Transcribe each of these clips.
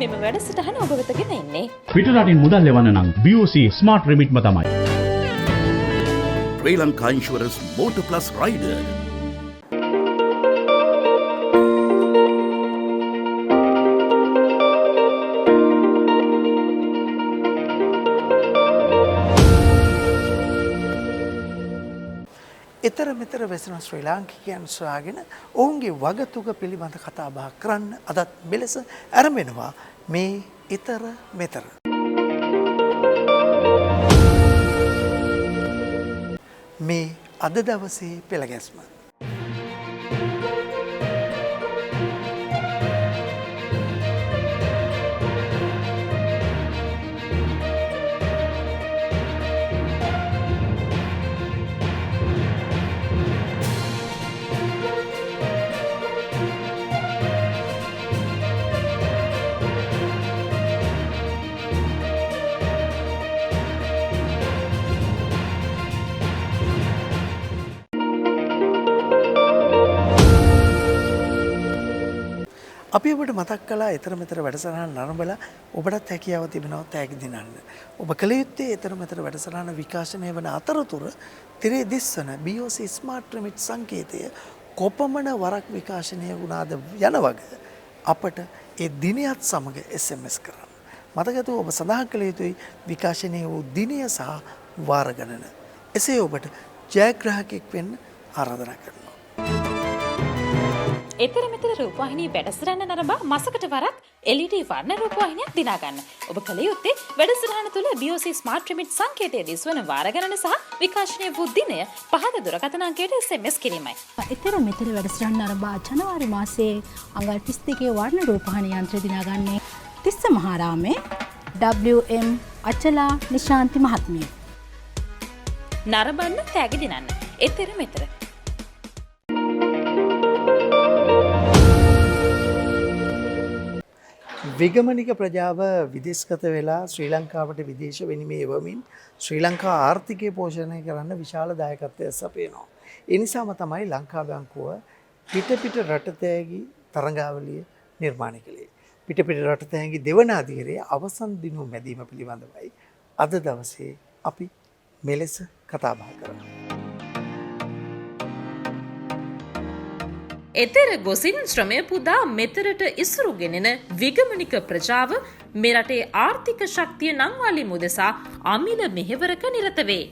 මෙම වැඩසටහන ඔබ වෙත ගෙන එන්නේ. පිටරටින් මුදල් ලෙවන්න නම් BOC ස්මාර්ට් රෙමිට්ම තමයි. Sri Lanka Insurance Motor Plus Rider. ඊතර මෙතර වෙසෙන ශ්‍රී ලාංකිකයන් සොයාගෙන ඔවුන්ගේ වගතුග පිළිබඳ කතා බහ කරන්න අදත් මෙලෙස ආරම්භනවා මේ ඊතර මෙතර. මේ අද දවසේ පෙළගැස්ම. අපි ඔබට මතක් කළා ඊතර මෙතර වැඩසටහන නරඹලා ඔබටත් හැකියාව තිබෙනවා තෑගි දිනන්න. ඔබ කල යුත්තේ ඊතර මෙතර වැඩසටහන විකාශනය වන අතරතුර තිරේ දිස්වන BOC ස්මාර්ට් රිමිට් සංකේතය කොපමණ වරක් විකාශනය වුණාද යන වගේ අපට ඒ දිනයත් සමග SMS කරන්න. මතකතු ඔබ සඳහන් කළ යුතුයි විකාශනය වූ දිනය සහ වාර ගණන. එසේ ඔබට ජයග්‍රාහකයෙක් වෙන්න ආරාධනා කරනවා. ඊතර මෙතර රූපවාහිනී වැඩසටහන නරඹා මාසකට වරක් LED වර්ණ රූපවාහිනියක් දිනා ගන්න. ඔබ කල යුත්තේ වැඩසටහන තුල BOC ස්මාර්ට් රිමිට් සංකේතය දිස්වන වාර ගණන සහ විකාශනය වූ දිනය පහත දුරකථන අංකයට SMS කිරීමයි. ඊතර මෙතර වැඩසටහන නරඹා ජනවාරි මාසයේ අඟල් 32 වර්ණ රූපවාහිනී යන්ත්‍ර දිනාගන්නේ තිස්ස මහාරාමේ WM අචලා නිශාන්ති මහත්මිය. නරඹන්න තෑගි දිනන්න. ඊතර මෙතර විගමනික ප්‍රජාව විදේශගත වෙලා ශ්‍රී ලංකාවට විදේශ විනිමය එවමින් ශ්‍රී ලංකා ආර්ථිකය පෝෂණය කරන්න විශාල දායකත්වයක් සපයනවා. ඒ නිසාම තමයි ලංකා බැංකුව පිට රටතෑගි තරඟාවලිය නිර්මාණය කළේ. පිට රටතෑගි දෙවන අධීරයේ අවසන් දිනු මැදීම පිළිබඳවයි අද දවසේ අපි මෙලෙස කතා බහ කරමු. එතෙර ගොසින් ශ්‍රමය පුදා මෙතරට ඉසුරු ගෙනෙන විගමනික ප්‍රජාව මේ රටේ ආර්ථික ශක්තිය නංවාලීම උදෙසා අමිල මෙහෙවරක නිරත වේ.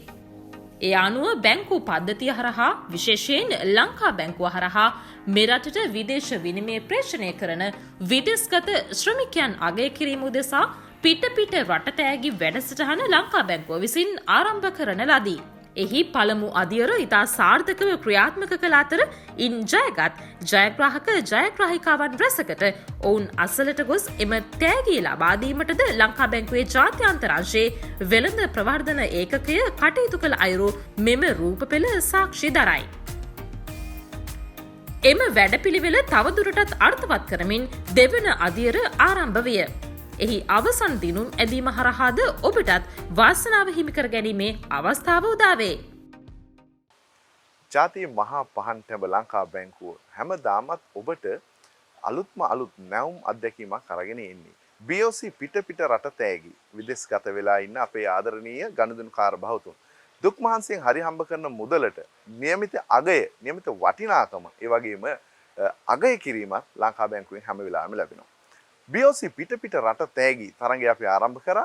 ඒ අනුව බැංකු පද්ධතිය හරහා විශේෂයෙන් ලංකා බැංකුව හරහා මේ රටට විදේශ විනිමය ප්‍රේෂණය කරන විදේශගත ශ්‍රමිකයන් අගය කිරීම උදෙසා පිට රටතෑගි වැඩසටහන ලංකා බැංකුව විසින් ආරම්භ කරන ලදී. එහි පළමු අදියර ඉතා සාර්ථකව ක්‍රියාත්මක කළ අතර ඉන් ජයගත් ජයග්‍රාහිකාවන් රැසකට ඔවුන් අසලට ගොස් එම තෑගිය ලබා දීමටද ලංකා බැංකුවේ ජාත්‍යන්තර අංශයේ වෙළඳ ප්‍රවර්ධන ඒකකය කටයුතු කළ අයුරු මෙම රූපපෙළ සාක්ෂි දරයි. එම වැඩපිළිවෙල තවදුරටත් අර්ථවත් කරමින් දෙවන අදියර ආරම්භ විය. එහි අවසන් දිනුම් ඇදීම හරහාද ඔබටත් වාසනාව හිමිකර ගැනීමේ අවස්ථාව උදාවේ. ජාතිය මහා පහන් තැඹ ලංකා බැංකුව හැමදාමත් ඔබට අලුත් නැවුම් අත්දැකීමක් අරගෙන එන්නේ. BOC පිට රටතෑගි විදේශගත වෙලා ඉන්න අපේ ආදරණීය ගනුදෙනුකාර බහතුන්. දුක් මහන්සියෙන් හරි හම්බ කරන මුදලට නියමිත අගය, නියමිත වටිනාකම, ඒ වගේම අගය කිරීමත් ලංකා බැංකුවෙන් හැම වෙලාවෙම ලැබෙනවා. BOC පිට රටතෑගි තරඟය අපි ආරම්භ කරා.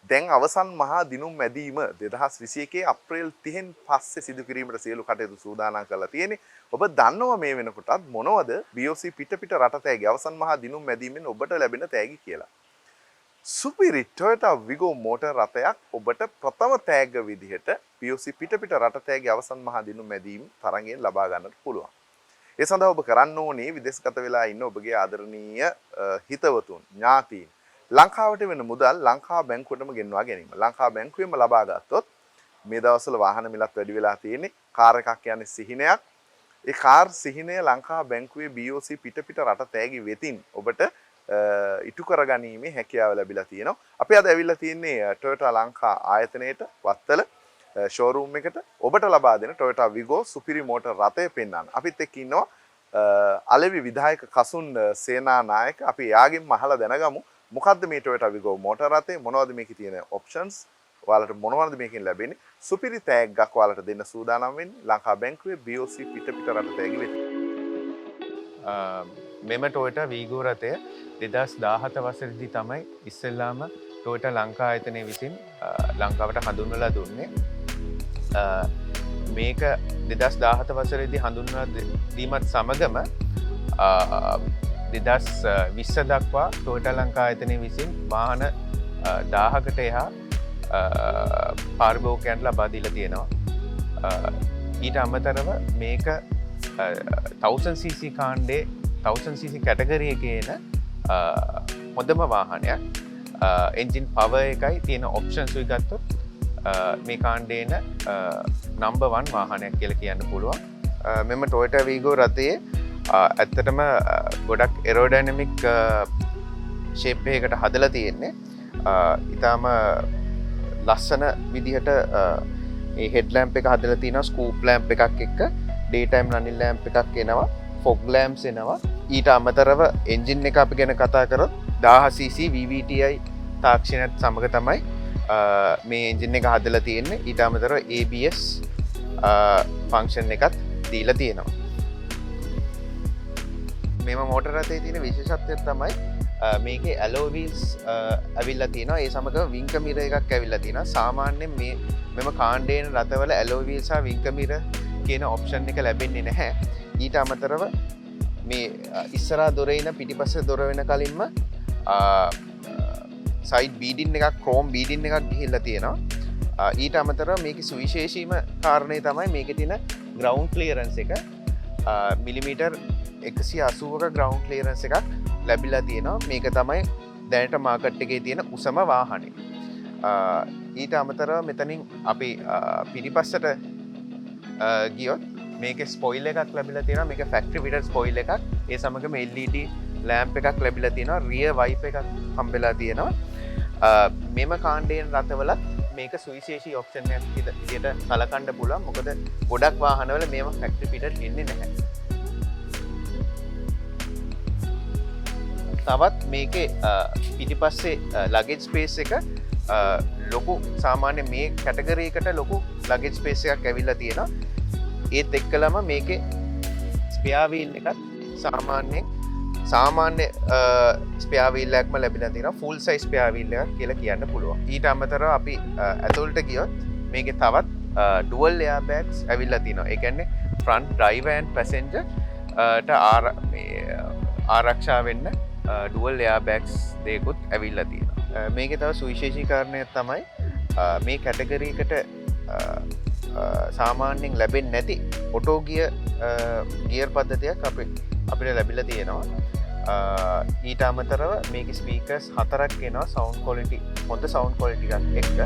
දැන් අවසන් මහා දිනුම් මැදීම 2021 අප්‍රේල් 30න් පස්සේ සිදු කිරීමට සියලු කටයුතු සූදානම් කරලා තියෙන්නේ. ඔබ දන්නවා මේ වෙනකොටත් මොනවද BOC පිට රටතෑගි අවසන් මහා දිනුම් මැදීමෙන් ඔබට ලැබෙන තෑගි කියලා. සුපිරි Toyota Vigo මෝටර් රථයක් ඔබට ප්‍රථම තෑග්ග විදිහට BOC පිට රටතෑගි අවසන් මහා දිනුම් මැදීම තරඟයෙන් ලබා ගන්නට පුළුවන්. ඒ සඳහා ඔබ කරන්න ඕනේ විදේශගත වෙලා ඉන්න ඔබගේ ආදරණීය හිතවතුන්, ඥාතීන් ලංකාවට වෙන මුදල් ලංකා බැංකුවටම ගෙන්වා ගැනීම. ලංකා බැංකුවෙන්ම ලබා ගත්තොත් මේ දවස්වල වාහන මිලත් වැඩි වෙලා තියෙන්නේ. කාර් එකක් යන්නේ සිහිනයක්. ඒ කාර් සිහිනය ලංකා බැංකුවේ BOC පිට රටතෑගි වෙතින් ඔබට ඉටු කරගැනීමේ හැකියාව ලැබිලා තියෙනවා. අපි අද ඇවිල්ලා තියෙන්නේ Toyota ලංකා ආයතනයේට වත්තල ෂෝරූම් එකට ඔබට ලබා දෙන Toyota Vigo සුපිරි මෝටර් රථය පෙන්වන්න. අපිත් එක්ක ඉන්නවා අලෙවි විධායක කසුන් සේනානායක. අපි එයාගෙන් අහලා දැනගමු මොකද්ද මේ Toyota Vigo මෝටර රථේ මොනවද මේකේ තියෙන ඔප්ෂන්ස් ඔයාලට මොනවද මේකෙන් ලැබෙන්නේ සුපිරි තෑග්ගක් ඔයාලට දෙන්න සූදානම් වෙන්නේ ලංකා බැංකුවේ BOC පිට රට තෑගි වෙත. මෙම Toyota Vigo රථය 2017 වසරේදී තමයි ඉස්සෙල්ලාම Toyota ලංකා ආයතනය විසින් ලංකාවට හඳුන්වලා දුන්නේ. මේක 2017 වසරේදී හඳුන්වා දීමත් සමගම 2020 දක්වා Toyota ලංකා ආයතනය විසින් වාහන 1000කට එහා පාරිභෝගිකයන්ට ලබා දීලා තියෙනවා. ඊට අමතරව මේක 1000cc කාණ්ඩේ 1000cc කැටගරි එකේ එන හොඳම වාහනයක්. එන්ජින් පවර් එකයි තියෙන ඔප්ෂන්ස් උයි ගත්තොත් මේ කාණ්ඩේ එන නම්බර් 1 වාහනයක් කියලා කියන්න පුළුවන්. මෙම Toyota Vigo රථයේ ඇත්තටම ගොඩක් එරෝඩයිනමික් ෂේප් එකකට හදලා තියෙන්නේ. ඊටාම ලස්සන විදිහට මේ හෙඩ් ලැම්ප් එක හදලා තියෙනවා ස්කූප් ලැම්ප් එකක් එක්ක ඩේ ටයිම් රනින් ලැම්ප් එකක් එනවා ෆොග් ලැම්ප්ස් එනවා. ඊට අමතරව එන්ජින් එක අපි ගැන කතා කරොත් 1000cc VVTi තාක්ෂණයත් සමග තමයි මේ එන්ජින් එක හදලා තියෙන්නේ. ඊට අමතරව ABS ෆන්ක්ෂන් එකත් දීලා තියෙනවා. මෙම මෝටර රථයේ තියෙන විශේෂත්වය තමයි මේකේ alloy wheels ඇවිල්ලා තියෙනවා. ඒ සමග වින්කර් මිරර් එකක් ඇවිල්ලා තියෙනවා. සාමාන්‍යයෙන් මෙම කාණ්ඩේන රථවල alloy wheels සහ වින්කර් මිරර් කියන ඔප්ෂන් එක ලැබෙන්නේ නැහැ. ඊට අමතරව මේ ඉස්සරහා දොර ඉන පිටිපස්සේ දොර වෙන කලින්ම සයිඩ් බීඩින් එකක් ක්‍රෝම් බීඩින් එකක් ගිහිල්ලා තියෙනවා. ඊට අමතරව මේකේ සුවිශේෂීම කාරණේ තමයි මේකේ තියෙන ග්‍රවුන්ඩ් ක්ලියරන්ස් එක මිලිමීටර් 180ක ග්‍රවුන්ඩ් ක්ලියරන්ස් එකක් ලැබිලා තියෙනවා. මේක තමයි දැනට මාකට් එකේ තියෙන උසම වාහනේ. ඊට අමතරව මෙතනින් අපි පිටිපස්සට ගියොත් මේකේ ස්පොයිල් එකක් ලැබිලා තියෙනවා. මේක ෆැක්ටරි ෆිටඩ් ස්පොයිල් එකක්. ඒ සමගම LED ලැම්ප් එකක් ලැබිලා තියෙනවා. රියර් වයිප් එකක් හම්බෙලා තියෙනවා. මෙම කාණ්ඩේන රථවලත් මේක සුවිශේෂී ඔප්ෂන් එකක් විදිහට සලකන්න පුළුවන්. මොකද ගොඩක් වාහනවල මේව ෆැක්ටරි ෆිටඩ් එන්නේ නැහැ. තවත් මේකේ පිටිපස්සේ ලගේජ් ස්පේස් එක ලොකු සාමාන්‍ය මේ කැටගරි එකට ලොකු ලගේජ් ස්පේස් එකක් ඇවිල්ලා තියෙනවා. ඒත් එක්කලම මේකේ ස්පෙයා වීල් එකත් සාමාන්‍ය ස්පෙයා වීල් එකක්ම ලැබිලා තියෙනවා. ෆුල් සයිස් ස්පෙයා වීල් එකක් කියලා කියන්න පුළුවන්. ඊට අමතරව අපි ඇතුළට ගියොත් මේකේ තවත් ඩුවල් එයාර් බෑග්ස් ඇවිල්ලා තියෙනවා. ඒ කියන්නේ ෆ්‍රන්ට් ඩ්‍රයිවර් ඇන්ඩ් පැසෙන්ජර් ට ආරක්ෂා වෙන්න ඩුවල් එයාර් බෑග්ස් දෙකකුත් ඇවිල්ලා තියෙනවා. මේකේ තව සුවිශේෂී කාරණයක් තමයි මේ කැටගරි එකට සාමාන්‍යයෙන් ලැබෙන්නේ නැති ඔටෝ ගියර් පද්ධතියක් අපිට ලැබිලා තියෙනවා. ඊට අමතරව මේකේ ස්පීකර්ස් 4ක් එනවා සවුන්ඩ් ක්වොලිටි හොඳ සවුන්ඩ් ක්වොලිටි එකක් එක්ක.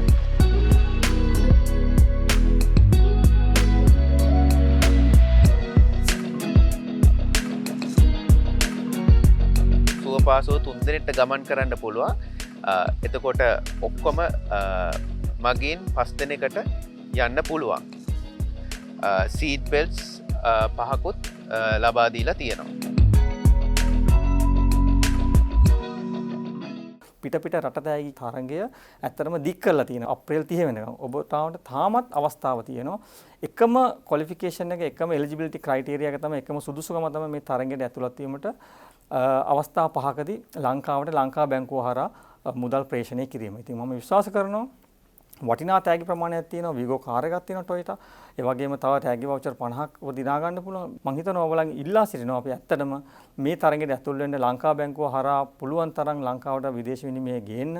පාසෝ 3 දෙනෙක්ට ගමන් කරන්න පුළුවන්. එතකොට ඔක්කොම මගින් 5 දෙනෙකට යන්න පුළුවන්. සීට් බෙල්ට්ස් 5කුත් ලබා දීලා තියෙනවා. පිට රටදෑයි තරංගය ඇත්තටම දික් කරලා තියෙනවා. අප්‍රේල් 30 වෙනකම් ඔබ තාමත් අවස්ථාව තියෙනවා. එකම ක්වොලිෆිකේෂන් එක එකම එලිජිබිලිටි ක්‍රයිටීරියා එක තමයි එකම සුදුසුකම තමයි මේ තරංගයට ඇතුළත් වීමට අවස්ථා 5කදී ලංකාවට ලංකා බැංකුව හරහා මුදල් ප්‍රේෂණය කිරීම. ඉතින් මම විශ්වාස කරනවා වටිනා තෑගි ප්‍රමාණයක් තියෙනවා. Vigo කාර් එකක් තියෙනවා Toyota. ඒ වගේම තව තෑගි වවුචර් 50ක් ඔබ දිනා ගන්න පුළුවන්. මම හිතනවා ඔයගොල්ලන් ඉල්ලා සිටිනවා අපි ඇත්තටම මේ තරඟයට ඇතුල් වෙන්න ලංකා බැංකුව හරහා පුළුවන් තරම් ලංකාවට විදේශ විනිමය ගේන්න.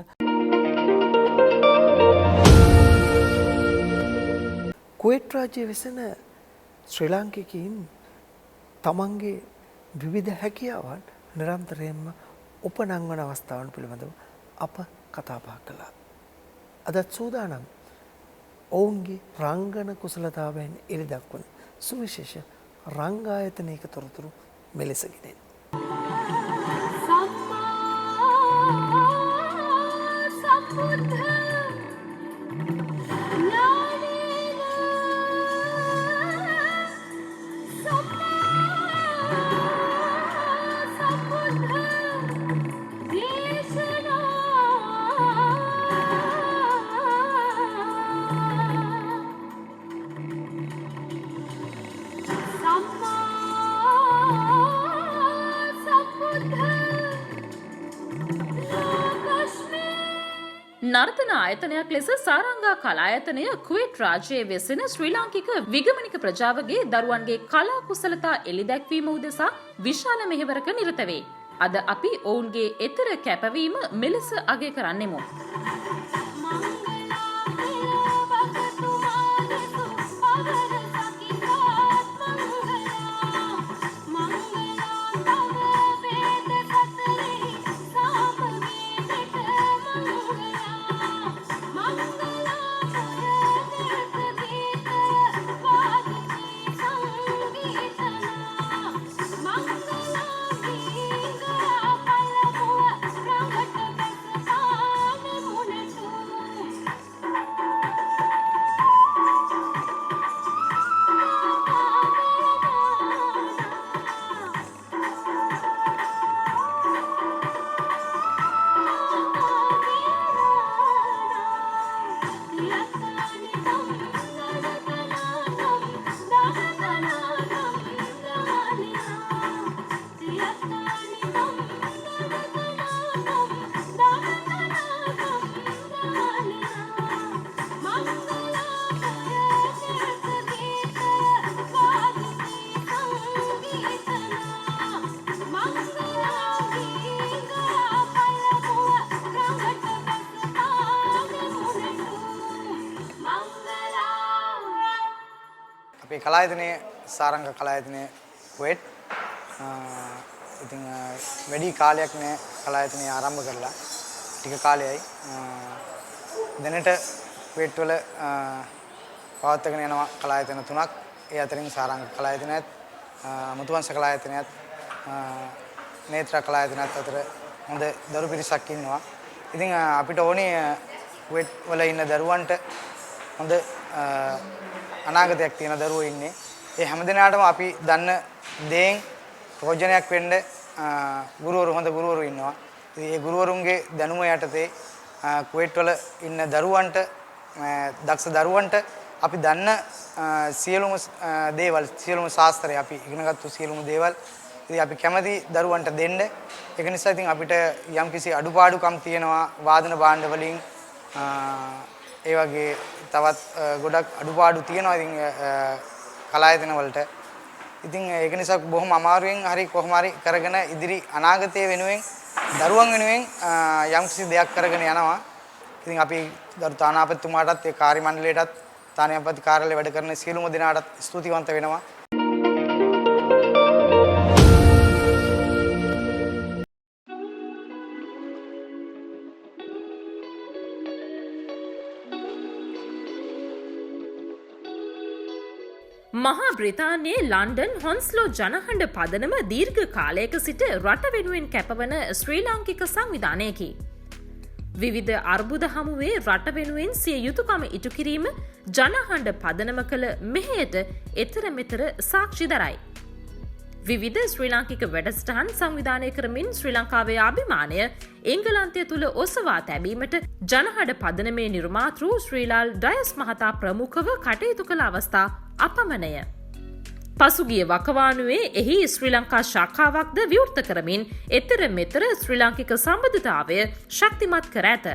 කුවේට් රාජ්‍යයේ වෙසෙන ශ්‍රී ලාංකිකයින් තමන්ගේ විවිධ හැකියාවන් නිරන්තරයෙන්ම උපනංවන අවස්ථාවන් පිළිබඳව අප කතා බහ කළා. අදත් සූදානම් ඔවුන්ගේ රංගන කුසලතාවයන් එළි දක්වන සුවිශේෂ රංගායතනයක තොරතුරු මෙලෙසගෙනෙන්. Krishna නර්තන ආයතනයක් ලෙස සාරංගා කලායතනය කුවේට් රාජ්‍යයේ වෙසෙන ශ්‍රී ලාංකික විගමනික ප්‍රජාවගේ දරුවන්ගේ කලා කුසලතා එළිදැක්වීම උදෙසා විශාල මෙහෙවරක නිරත වේ. අද අපි ඔවුන්ගේ එතර කැපවීම මෙලෙස අගය කරන්නෙමු. අපේ කලායතනයේ සාරංග කලායතනයේ කුවේට් ඉතින් වැඩි කාලයක් නෑ කලායතනය ආරම්භ කරලා ටික කාලයයි දැනට කුවේට් වල පවත්වාගෙන යනවා කලායතන තුනක් ඒ අතරින් සාරංග කලායතනයත් මුතුවංශ කලායතනයත් නේත්‍ර කලායතනයත් අතර හොඳ දරු පිරිසක් ඉන්නවා. ඉතින් අපිට ඕනේ කුවේට් වල ඉන්න දරුවන්ට හොඳ අනාගතයක් තියෙන දරුවෝ ඉන්නේ. ඒ හැමදෙනාටම අපි දන්න දේෙන් ප්‍රයෝජනයක් වෙන්න හොඳ ගුරුවරු ඉන්නවා. ඉතින් ඒ ගුරුවරුන්ගේ දැනුම යටතේ කුවේට් වල ඉන්න දරුවන්ට දක්ෂ දරුවන්ට අපි දන්න සියලුම දේවල් සියලුම ශාස්ත්‍රය අපි ඉගෙනගත්තු සියලුම දේවල් ඉතින් අපි කැමති දරුවන්ට දෙන්න. ඒක නිසා ඉතින් අපිට යම්කිසි අඩුපාඩුකම් තියෙනවා වාදන භාණ්ඩ වලින් ඒ වගේ තවත් ගොඩක් අඩුපාඩු තියෙනවා ඉතින් කලායතන වලට. ඉතින් ඒක නිසා බොහොම අමාරුවෙන් හරි කොහොම හරි කරගෙන ඉදිරි අනාගතය වෙනුවෙන් දරුවන් වෙනුවෙන් යම්කිසි දෙයක් කරගෙන යනවා. ඉතින් අපි ගරු තානාපතිතුමාටත් ඒ කාර්ය මණ්ඩලයටත් තානාපති කාර්යාලයේ වැඩ කරන සියලුම දෙනාටත් ස්තුතිවන්ත වෙනවා. මහා බ්‍රිතාන්‍යයේ ලන්ඩන් හොන්ස්ලෝ ජනහඬ පදනම දීර්ඝ කාලයක සිට රට වෙනුවෙන් කැපවන ශ්‍රී ලාංකික සංවිධානයකි. විවිධ අර්බුද හමුවේ රට වෙනුවෙන් සිය යුතුකම ඉටු කිරීම ජනහඬ පදනම කළ මෙහෙයට එතර මෙතර සාක්ෂි දරයි. විවිධ ශ්‍රී ලාංකික වැඩසටහන් සංවිධානය කරමින් ශ්‍රී ලංකාවේ අභිමානය එංගලන්තය තුළ ඔසවා තැබීමට ජනහඬ පදනමේ නිර්මාතෘ ශ්‍රීලාල් ඩයස් මහතා ප්‍රමුඛව කටයුතු කළ අවස්ථා අපමණය. පසුගිය වකවානුවේ එහි ශ්‍රී ලංකා ශාඛාවක්ද විවෘත කරමින් එතර මෙතර ශ්‍රී ලාංකික සම්බන්ධතාවය ශක්තිමත් කර ඇත.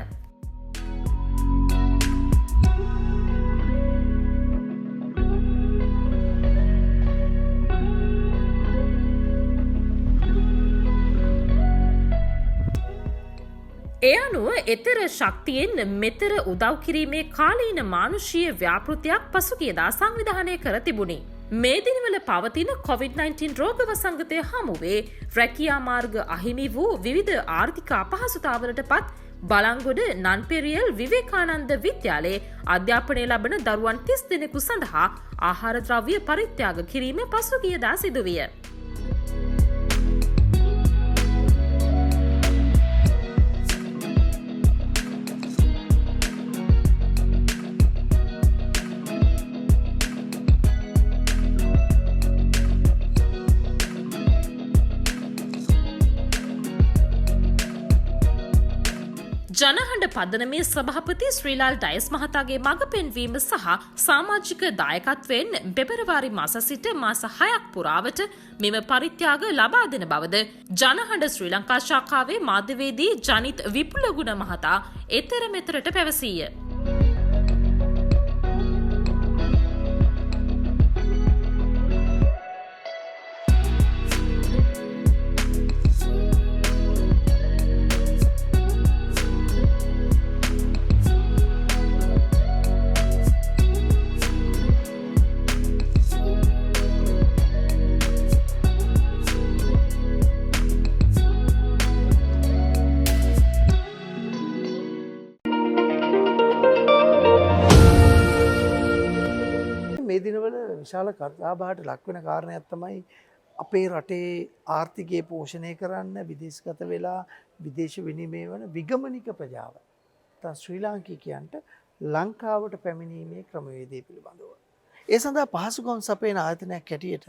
ඒ අනුව එතර ශක්තියෙන් මෙතර උදව් කිරීමේ කාලීන මානුෂීය ව්‍යාපෘතියක් පසුගියදා සංවිධානය කර තිබුණි. මේ දිනවල පවතින COVID-19 රෝග වසංගතය හමුවේ රැකියා මාර්ග අහිමි වූ විවිධ ආර්ථික අපහසුතාවලට පත් බලංගොඩ නන්පෙරියල් විවේකානන්ද විද්‍යාලයේ අධ්‍යාපනය ලබන දරුවන් 30 දෙනෙකු සඳහා ආහාර ද්‍රව්‍ය පරිත්‍යාග කිරීම පසුගියදා සිදුවිය. ජනහඬ පදනමේ සභාපති ශ්‍රීලාල් ඩයස් මහතාගේ මඟ පෙන්වීම සහ සාමාජික දායකත්වයෙන් පෙබරවාරි මාස සිට මාස 6ක් පුරාවට මෙම පරිත්‍යාග ලබා දෙන බවද ජනහඬ ශ්‍රී ලංකා ශාඛාවේ මාධ්‍යවේදී ජනිත් විපුලගුණ මහතා එතර මෙතරට පැවසීය. මේ දිනවල විශාල කතාබහට ලක්වෙන කාරණයක් තමයි අපේ රටේ ආර්ථිකය පෝෂණය කරන්න විදේශගත වෙලා විදේශ විනිමය වන විගමනික ප්‍රජාව. ශ්‍රී ලාංකිකයන්ට ලංකාවට පැමිණීමේ ක්‍රමවේදය පිළිබඳව. ඒ සඳහා පහසුකම් සපයන ආයතනයක් හැටියට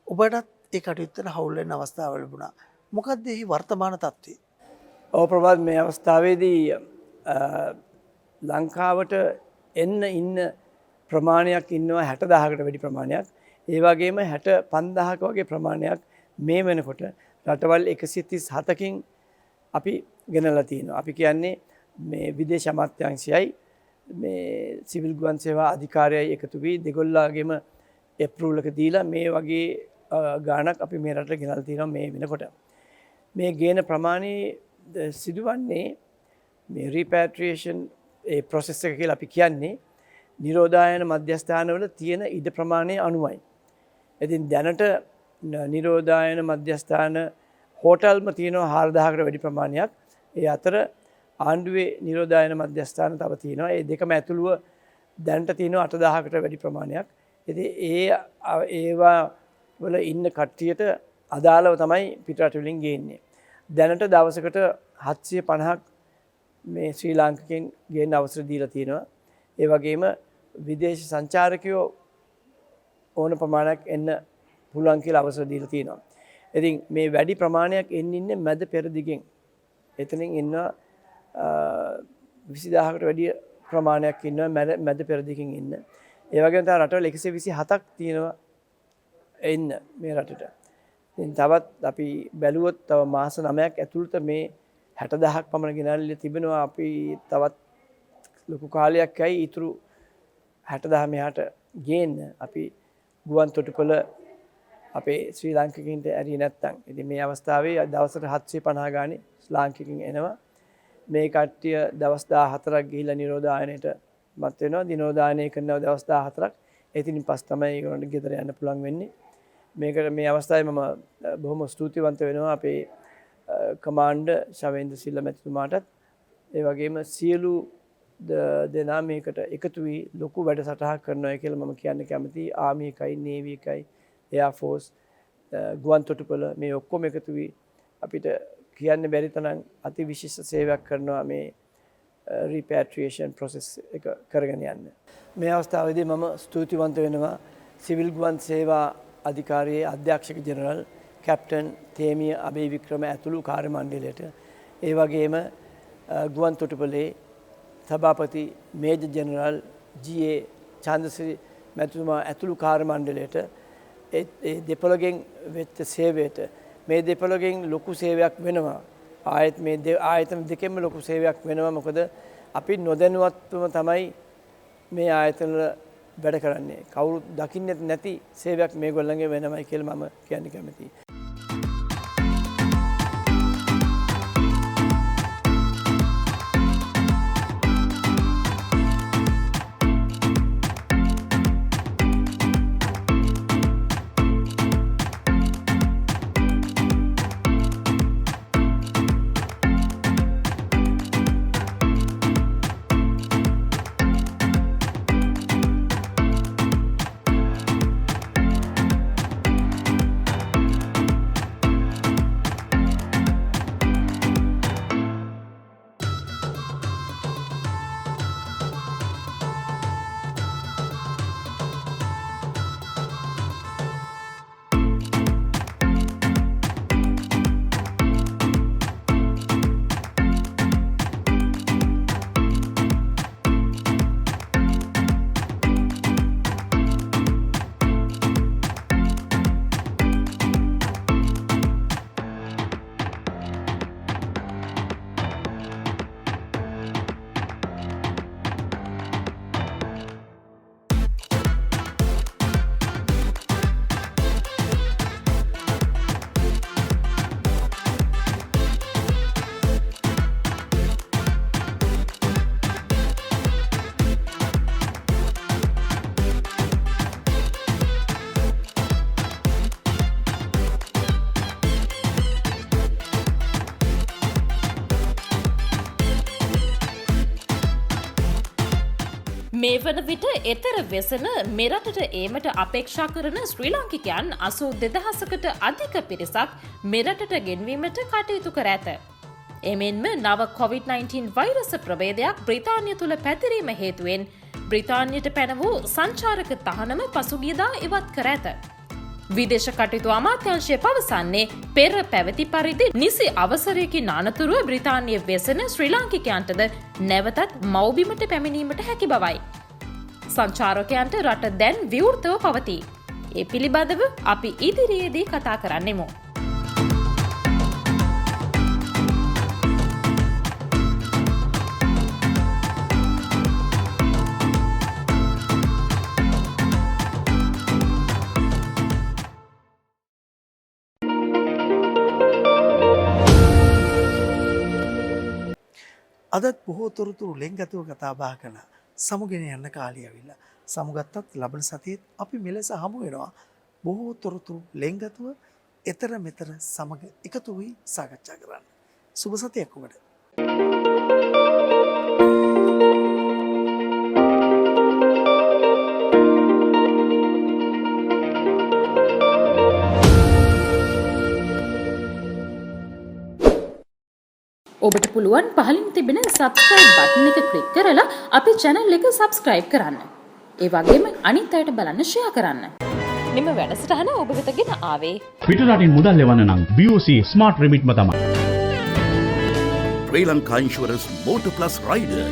ඔබටත් ඒ කටයුත්තට හවුල් වෙන අවස්ථාව ලැබුණා. මොකක්ද එහි වර්තමාන තත්ත්වය? ඔව් ප්‍රභාත්, මේ අවස්ථාවේදී ලංකාවට එන්න ඉන්න ප්‍රමාණයක් ඉන්නවා 60000කට වැඩි ප්‍රමාණයක්. ඒ වගේම 65000ක වගේ ප්‍රමාණයක් මේ වෙනකොට රටවල් 137කින් අපි ගෙනලා තියෙනවා. අපි කියන්නේ මේ විදේශ අමාත්‍යාංශයයි මේ සිවිල් ගුවන් සේවා අධිකාරියයි එකතු වී දෙගොල්ලාගෙම ඇප්‍රූවල් එක දීලා මේ වගේ ගාණක් අපි මේ රටට ගෙනලා තියෙනවා මේ වෙනකොට. මේ ගේන ප්‍රමාණය සිදුවන්නේ මේ රීපැට්‍රියේෂන් ඒ process එක කියලා අපි කියන්නේ නිරෝධායන මධ්‍යස්ථානවල තියෙන ඉඩ ප්‍රමාණය අනුවයි. ඉතින් දැනට නිරෝධායන මධ්‍යස්ථාන හෝටල්ම තියෙනවා 4000කට වැඩි ප්‍රමාණයක්. ඒ අතර ආණ්ඩුවේ නිරෝධායන මධ්‍යස්ථාන තව තියෙනවා. ඒ දෙකම ඇතුළුව දැනට තියෙනවා 8000කට වැඩි ප්‍රමාණයක්. ඉතින් ඒවා වල ඉන්න කට්ටියට අදාළව තමයි පිටරට වලින් ගේන්නේ. දැනට දවසකට 750ක් මේ ශ්‍රී ලාංකිකයන් ගේන්න අවසර දීලා තියෙනවා. ඒ වගේම විදේශ සංචාරකයෝ ඕන ප්‍රමාණයක් එන්න පුළුවන් කියලා අවසර දීලා තියෙනවා. ඉතින් මේ වැඩි ප්‍රමාණයක් එන්නේ මැද පෙරදිගෙන්. එතනින් ඉන්න 20000කට වැඩි ප්‍රමාණයක් ඉන්නවා මැද පෙරදිගෙන් ඉන්න. ඒ වගේම තමයි රටවල් 127ක් තියෙනවා එන්න මේ රටට. ඉතින් තවත් අපි බැලුවොත් තව මාස 9ක් ඇතුළත මේ 60000ක් පමණ ගෙනල්ලා තිබෙනවා. අපි තවත් ලොකු කාලයක් යයි ඉතුරු 60000 මෙහාට ගේන්න අපි ගුවන් තොටුපළ අපේ ශ්‍රී ලාංකිකයින්ට ඇරිය නැත්තම්. ඉතින් මේ අවස්ථාවේ දවසට 750 ගානේ ලාංකිකයින් එනවා. මේ කට්ටිය දවස් 14ක් ගිහිල්ලා නිරෝධායනයට මත් වෙනවා. නිරෝධායනය කරනවා දවස් 14ක්. එතින් පස්ස තමයි ඒගොල්ලන්ට ගෙදර යන්න පුළුවන් වෙන්නේ. මේකට මේ අවස්ථාවේ මම බොහොම ස්තුතිවන්ත වෙනවා අපේ කමාන්ඩර් ශවේන්ද්‍ර සිල්ල මැතිතුමාටත්. ඒ වගේම සියලු දෙනා මේකට එකතු වී ලොකු වැඩසටහනක් කරනවා කියලා මම කියන්න කැමතියි. ආමි එකයි, නේවි එකයි, එයාර් ෆෝස්, ගුවන් තොටුපළ මේ ඔක්කොම එකතු වී අපිට කියන්න බැරි තරම් අති විශිෂ්ට සේවයක් කරනවා මේ රීපැට්‍රියේෂන් process එක කරගෙන යන්න. මේ අවස්ථාවේදී මම ස්තුතිවන්ත වෙනවා සිවිල් ගුවන් සේවා අධිකාරියේ අධ්‍යක්ෂක ජෙනරල් කැප්ටන් තේමිය අබේවික්‍රම ඇතුළු කාර්ය මණ්ඩලයට, ඒ වගේම ගුවන් තොටුපළේ සභාපති මේජර් ජෙනරල් ජී.ඒ. චන්ද්‍රසිරි මැතිතුමා ඇතුළු කාර්ය මණ්ඩලයට, ඒ දෙපළගෙන් වෙච්ච සේවයට මේ දෙපළගෙන් ලොකු සේවයක් වෙනවා. ආයත් මේ ආයතන දෙකෙන්ම ලොකු සේවයක් වෙනවා. මොකද අපි නොදැනුවත්වම තමයි මේ ආයතන වල වැඩ කරන්නේ. කවුරුත් දකින්නේ නැති සේවයක් මේගොල්ලන්ගේ වෙනමයි කියලා මම කියන්න කැමතියි. මේ වන විට එතර වෙසෙන මෙරටට ඒමට අපේක්ෂා කරන ශ්‍රී ලාංකිකයන් 82,000කට අධික පිරිසක් මෙරටට ගෙන්වීමට කටයුතු කර ඇත. එමෙන්ම නව COVID-19 වෛරස ප්‍රභේදයක් බ්‍රිතාන්‍ය තුළ පැතිරීම හේතුවෙන් බ්‍රිතාන්‍යයට පැන වූ සංචාරක තහනම පසුගියදා ඉවත් කර ඇත. විදේශ කටයුතු අමාත්‍යංශය පවසන්නේ පෙර පැවති පරිදි නිසි අවසරයකින් අනතුරුව බ්‍රිතාන්‍ය වෙසෙන ශ්‍රී ලාංකිකයන්ටද නැවතත් මව්බිමට පැමිණීමට හැකි බවයි. සංචාරකයන්ට රට දැන් විවෘතව පවතී. ඒ පිළිබඳව අපි ඉදිරියේදී කතා කරන්නෙමු. අදත් බොහෝ තොරතුරු ලෙන්ගතුව කතා බහ කරන සමුගෙන යන්න කාලය ඇවිල්ලා. සමුගත්තත් ලබන සතියේත් අපි මෙලෙස හමු වෙනවා. බොහෝ තොරතුරු ලෙන්ගතුව එතර මෙතර සමග එකතු වී සාකච්ඡා කරන්න. සුබ සතියක් ඔබට. ඔබට පුළුවන් පහලින් තිබෙන subscribe button එක ක්ලික් කරලා අපේ channel එක subscribe කරන්න. ඒ වගේම අනිත් අයට බලන්න share කරන්න. මෙම වැඩසටහන ඔබ වෙතගෙන ආවේ පිටරටින් මුදල් ලෙවන්න නම් BOC ස්මාර්ට් රෙමිට්ම තමයි. Sri Lanka insurance motor plus rider